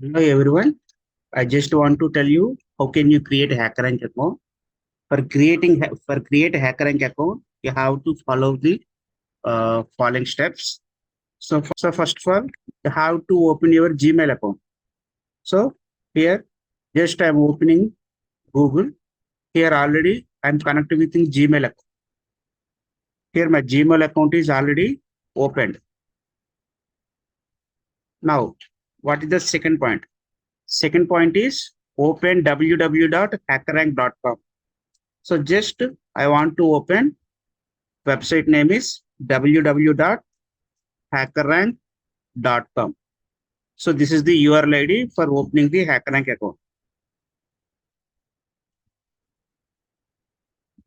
Hello everyone. I just want to tell you how can you create a HackerRank account. For create a HackerRank account, you have to follow the following steps. So first of all, you have to open your Gmail account. So here, just I'm opening Google. Here already I'm connected with Gmail account. Here my Gmail account is already opened. Now, what is the second point? Second point is open www.hackerrank.com. So just I want to open website name is www.hackerrank.com. So this is the URL ID for opening the HackerRank account.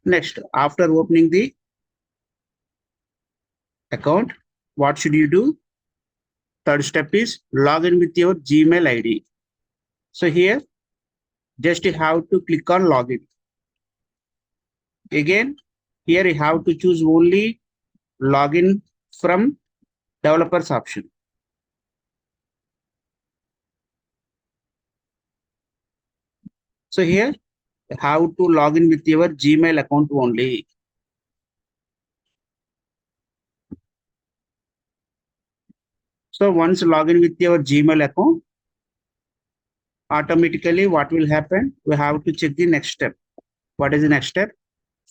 Next, after opening the account, what should you do? Third step is log in with your Gmail ID. So here, just you have to click on login. Again, here you have to choose only login from developers option. So here, how to log in with your Gmail account only. So once log in with your Gmail account, automatically what will happen? We have to check the next step. What is the next step?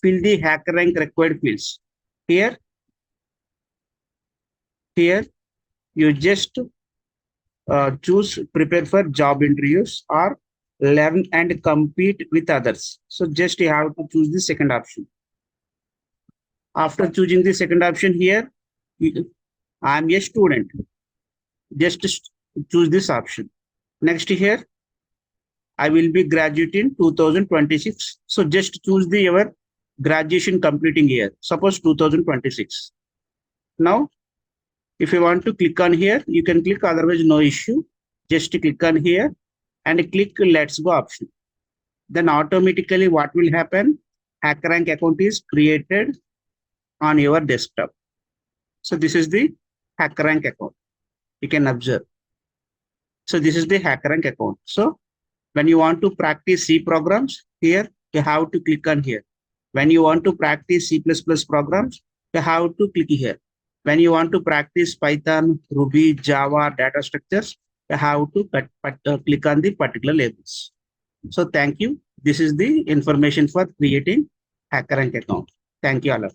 Fill the HackerRank required fields. Here you just choose prepare for job interviews or learn and compete with others. So just you have to choose the second option. After choosing the second option here, I am a student. Just choose this option. Next here, I will be graduate in 2026. So just choose the your graduation completing year. Suppose 2026. Now, if you want to click on here, you can click, otherwise no issue. Just click on here and click let's go option. Then automatically what will happen? HackerRank account is created on your desktop. So this is the HackerRank account. You can observe. So this is the HackerRank account. So when you want to practice C programs, here you have to click on here. When you want to practice C++ programs, you have to click here. When you want to practice Python, Ruby, Java, data structures, you have to click on the particular labels. So thank you. This is the information for creating HackerRank account. Thank you all.